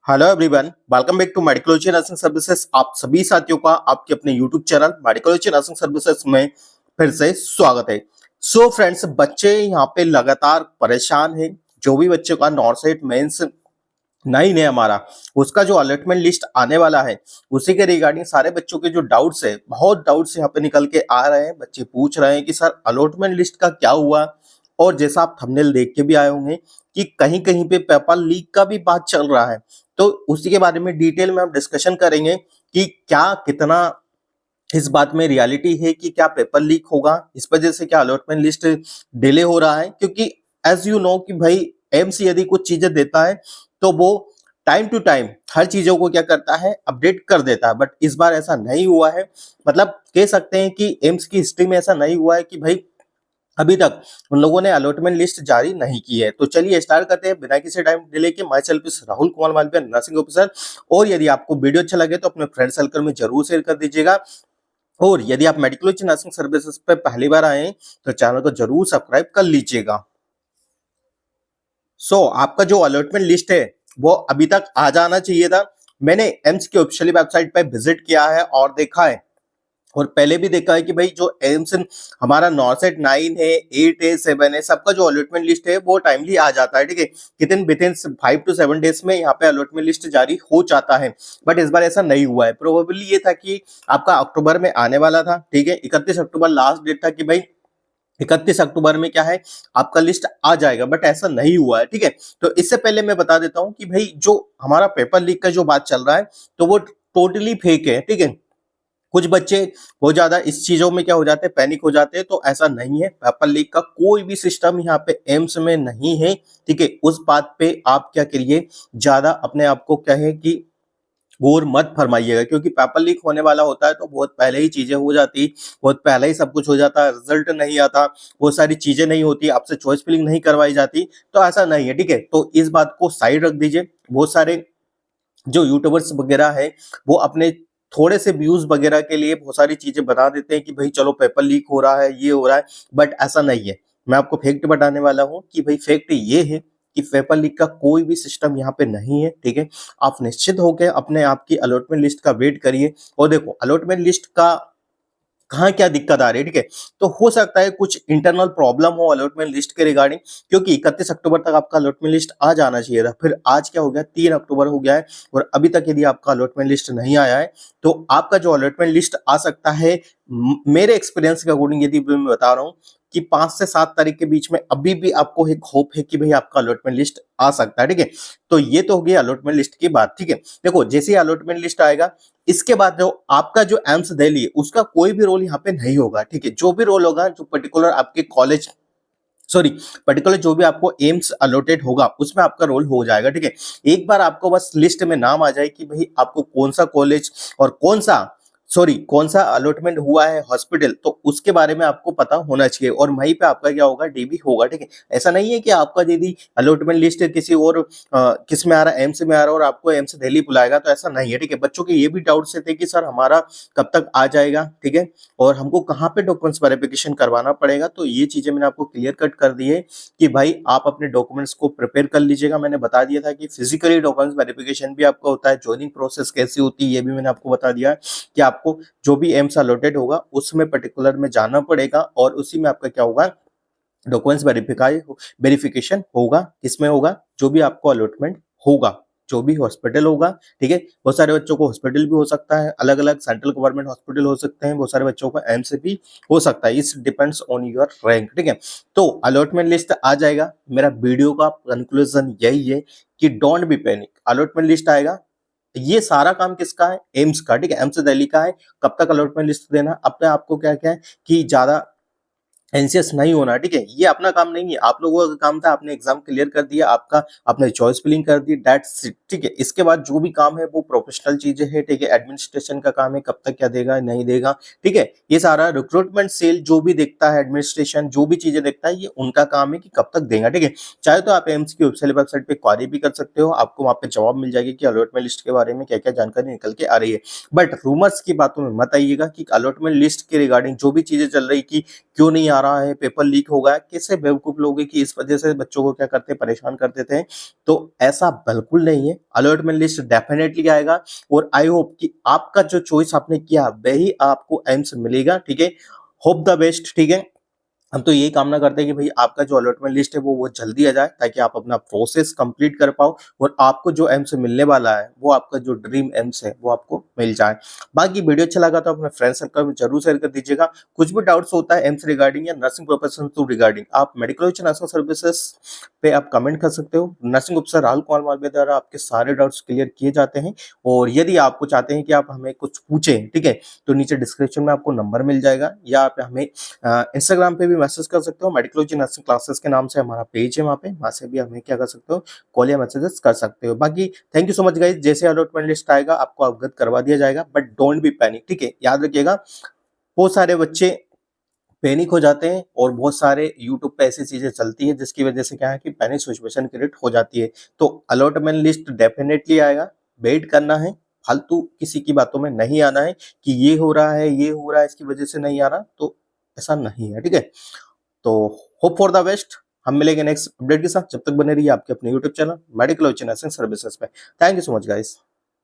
Hello everyone, welcome back to Medicology nursing services. आप सभी साथियों का आपके अपने YouTube channel Medicology nursing services में फिर से स्वागत है। सो फ्रेंड्स, बच्चे यहाँ पे लगातार परेशान हैं। जो भी बच्चों का नॉर्सेट मेंस नहीं है हमारा, उसका जो अलॉटमेंट लिस्ट आने वाला है, उसी के रिगार्डिंग सारे बच्चों के जो डाउट्स है, बहुत डाउट्स यहाँ पे निकल के आ रहे हैं। बच्चे पूछ रहे हैं कि सर अलॉटमेंट लिस्ट का क्या हुआ। और जैसा आप थंबनेल देख के भी आए होंगे कि कहीं कहीं पे पेपर लीक का भी बात चल रहा है, तो उसी के बारे में डिटेल में हम डिस्कशन करेंगे कि क्या कितना इस बात में रियलिटी है कि क्या पेपर लीक होगा, इस वजह से क्या अलॉटमेंट लिस्ट डिले हो रहा है। क्योंकि एज यू नो कि भाई एम्स यदि कुछ चीजें देता है तो वो टाइम टू टाइम हर चीजों को क्या करता है, अपडेट कर देता है। बट इस बार ऐसा नहीं हुआ है। मतलब कह सकते हैं कि एम्स की हिस्ट्री में ऐसा नहीं हुआ है कि भाई अभी तक उन लोगों ने अलॉटमेंट लिस्ट जारी नहीं की है। तो चलिए स्टार्ट करते हैं बिना किसी टाइम डिले के। Myself is Rahul Kumar Malviya, nursing officer. और यदि आपको वीडियो अच्छा लगे तो अपने फ्रेंड सर्कल में जरूर शेयर कर दीजिएगा। और यदि आप मेडिकोलॉजी नर्सिंग सर्विसेज पे पहली बार आए हैं तो चैनल को जरूर सब्सक्राइब कर लीजिएगा। आपका जो अलॉटमेंट लिस्ट है वो अभी तक आ जाना चाहिए था। मैंने एम्स की ऑफिशियल वेबसाइट पे विजिट किया है और देखा है, और पहले भी देखा है कि भाई जो एम्स हमारा नॉर्सेट 9 है, 8 है, 7 है, सबका जो अलॉटमेंट लिस्ट है वो टाइमली आ जाता है। ठीक है, विद इन 5 to 7 डेज में यहाँ पे अलॉटमेंट लिस्ट जारी हो जाता है। बट इस बार ऐसा नहीं हुआ है। प्रोबेबली ये था कि आपका अक्टूबर में आने वाला था। ठीक है, 31 अक्टूबर लास्ट डेट था कि भाई 31 अक्टूबर में क्या है, आपका लिस्ट आ जाएगा। बट ऐसा नहीं हुआ है। ठीक है, तो इससे पहले मैं बता देता हूँ कि भाई जो हमारा पेपर लीक का जो बात चल रहा है तो वो टोटली फेक है। ठीक है, कुछ बच्चे बहुत ज्यादा इस चीजों में क्या हो जाते हैं, पैनिक हो जाते हैं। तो ऐसा नहीं है, पेपर लीक का कोई भी सिस्टम यहाँ पे एम्स में नहीं है। ठीक है, उस बात पे आप क्या करिए, ज्यादा अपने आप को क्या है कि गौर मत फरमाइएगा। क्योंकि पेपर लीक होने वाला होता है तो बहुत पहले ही चीजें हो जाती, बहुत पहले ही सब कुछ हो जाता है, रिजल्ट नहीं आता, बहुत सारी चीजें नहीं होती, आपसे चॉइस फिलिंग नहीं करवाई जाती। तो ऐसा नहीं है। ठीक है, तो इस बात को साइड रख दीजिए। बहुत सारे जो यूट्यूबर्स वगैरह है वो अपने थोड़े से व्यूज वगैरह के लिए बहुत सारी चीजें बता देते हैं कि भाई चलो पेपर लीक हो रहा है, ये हो रहा है। बट ऐसा नहीं है। मैं आपको फैक्ट बताने वाला हूँ कि भाई फैक्ट ये है कि पेपर लीक का कोई भी सिस्टम यहाँ पे नहीं है। ठीक है, आप निश्चित होकर अपने आप की अलॉटमेंट लिस्ट का वेट करिए। और देखो अलॉटमेंट लिस्ट का कहाँ क्या दिक्कत आ रही है। ठीक है, तो हो सकता है कुछ इंटरनल प्रॉब्लम हो अलॉटमेंट लिस्ट के रिगार्डिंग। क्योंकि 31 अक्टूबर तक आपका अलॉटमेंट लिस्ट आ जाना चाहिए था। फिर आज क्या हो गया, 3 अक्टूबर हो गया है और अभी तक यदि आपका अलॉटमेंट लिस्ट नहीं आया है तो आपका जो अलॉटमेंट लिस्ट आ सकता है, मेरे एक्सपीरियंस के अकॉर्डिंग यदि मैं बता रहा हूँ कि 5 से 7 तारीख के बीच में अभी भी आपको एक होप है कि भाई आपका अलॉटमेंट लिस्ट आ सकता है। ठीक है, तो ये तो हो गई अलॉटमेंट लिस्ट की बात। ठीक है, देखो जैसे ही अलॉटमेंट लिस्ट आएगा, इसके बाद जो आपका जो एम्स दिल्ली है उसका कोई भी रोल यहाँ पे नहीं होगा। ठीक है, जो भी रोल होगा, जो पर्टिकुलर आपके कॉलेज सॉरी पर्टिकुलर जो भी आपको एम्स अलॉटेड होगा उसमें आपका रोल हो जाएगा। ठीक है, एक बार आपको बस लिस्ट में नाम आ जाए कि भाई आपको कौन सा कॉलेज और कौन सा अलॉटमेंट हुआ है हॉस्पिटल, तो उसके बारे में आपको पता होना चाहिए और वहीं पे आपका क्या होगा, डीबी होगा। ठीक है, ऐसा नहीं है कि आपका यदि अलॉटमेंट लिस्ट किसी और किस में आ रहा है, एम्स में आ रहा है और आपको एम्स दिल्ली बुलाएगा, तो ऐसा नहीं है। ठीक है, बच्चों के ये भी डाउट से थे कि सर हमारा कब तक आ जाएगा। ठीक है, और हमको कहाँ पे डॉक्यूमेंट्स वेरिफिकेशन करवाना पड़ेगा। तो ये चीजें मैंने आपको क्लियर कट कर दी है कि भाई आप अपने डॉक्यूमेंट्स को प्रिपेयर कर लीजिएगा। मैंने बता दिया था कि फिजिकली डॉक्यूमेंट्स वेरिफिकेशन भी आपका होता है, ज्वाइनिंग प्रोसेस कैसी होती है ये भी मैंने आपको बता दिया है कि आपको जो भी एम्स अलॉटेड होगा उसमें पर्टिकुलर में जाना पड़ेगा और उसी में आपका क्या होगा, डॉक्यूमेंट्स वेरिफिकेशन होगा। किसमें होगा, जो भी आपको अलॉटमेंट होगा, जो भी हॉस्पिटल होगा। ठीक है, बहुत सारे बच्चों को हॉस्पिटल भी हो सकता है, अलग अलग सेंट्रल गवर्नमेंट हॉस्पिटल हो सकते हैं, बहुत सारे बच्चों को एम्स भी हो सकता है। इस डिपेंड्स ऑन योर रैंक। ठीक है, तो अलॉटमेंट लिस्ट आ जाएगा। मेरा वीडियो का कंक्लूजन यही है कि don't be panic, allotment list आएगा। ये सारा काम किसका है, एम्स का। ठीक है, एम्स दिल्ली का है। कब तक अलॉटमेंट लिस्ट देना, अपने आपको क्या क्या है कि ज्यादा एंसियस नहीं होना। ठीक है, ये अपना काम नहीं है, आप लोगों का काम था, आपने एग्जाम क्लियर कर दिया, आपका आपने चॉइस फिलिंग कर दी, दैट्स इट। ठीक है, इसके बाद जो भी काम है वो प्रोफेशनल चीजें है। ठीक है, एडमिनिस्ट्रेशन का काम है, कब तक क्या देगा नहीं देगा। ठीक है, ये सारा रिक्रूटमेंट सेल जो भी देखता है, एडमिनिस्ट्रेशन जो भी चीजें देखता है, ये उनका काम है कि कब तक देगा। ठीक है, चाहे तो आप एम्स की ऑफिशियल वेबसाइट पे क्वारी भी कर सकते हो, आपको वहां पे जवाब मिल जाएगी कि अलॉटमेंट लिस्ट के बारे में क्या क्या जानकारी निकल के आ रही है। बट रूमर्स की बातों में मत आइएगा कि अलॉटमेंट लिस्ट के रिगार्डिंग जो भी चीजें चल रही कि क्यों नहीं आ रहा है, पेपर लीक हो गया, कैसे बेवकूफ लोग हैं कि इस वजह से बच्चों को क्या करते हैं, परेशान कर देते हैं। तो ऐसा बिल्कुल नहीं है, अलॉटमेंट लिस्ट डेफिनेटली आएगा और आई होप कि आपका जो चॉइस आपने किया वही आपको एम्स मिलेगा, ठीक है। होप द बेस्ट, ठीक है। हम तो यही कामना करते हैं कि भाई आपका जो अलॉटमेंट लिस्ट है वो जल्दी आ जाए, ताकि आप अपना प्रोसेस कंप्लीट कर पाओ और आपको जो एम्स मिलने वाला है वो आपका जो ड्रीम एम्स है वो आपको मिल जाए। बाकी वीडियो अच्छा लगा तो अपने फ्रेंड सर्कल में जरूर शेयर कर दीजिएगा। कुछ भी डाउट्स होता है एम्स रिगार्डिंग या नर्सिंग प्रोफेशन टू रिगार्डिंग, आप मेडिकल नर्सिंग सर्विसेज पे आप कमेंट कर सकते हो। नर्सिंग ऑफिसर राहुल कुमार मालवीय द्वारा आपके सारे डाउट्स क्लियर किए जाते हैं। और यदि आपको चाहते हैं कि आप हमें कुछ पूछें, ठीक है, तो नीचे डिस्क्रिप्शन में आपको नंबर मिल जाएगा, या आप हमें इंस्टाग्राम पे भी मैसेज कर सकते हो। मेडिकोलॉजी नर्सिंग क्लासेस के नाम से हमारा पेज है, वहाँ से भी हमें क्या कर सकते हो, कॉल या मैसेजेस कर सकते हो। बाकी thank you so much guys, जैसे अलॉटमेंट लिस्ट आएगा आपको अवगत करवा दिया जाएगा, बट डोंट बी पैनिक, ठीक है। याद रखिएगा बहुत सारे बच्चे पैनिक हो जाते हैं और बहुत सारे यूट्यूब पे ऐसी चीजें चलती है जिसकी वजह से क्या है कि पैनिक सिचुएशन क्रिएट हो जाती है। तो अलॉटमेंट लिस्ट डेफिनेटली आएगा, वेट करना है, फालतू किसी की बातों में नहीं आना है कि ये हो रहा है, ये हो रहा है, इसकी वजह से नहीं आ रहा, तो ऐसा नहीं है, ठीक है। तो होप फॉर द बेस्ट, हम मिलेंगे नेक्स्ट अपडेट के साथ। जब तक बने रहिए आपके अपने YouTube channel medical nursing services पे। Thank you so much guys.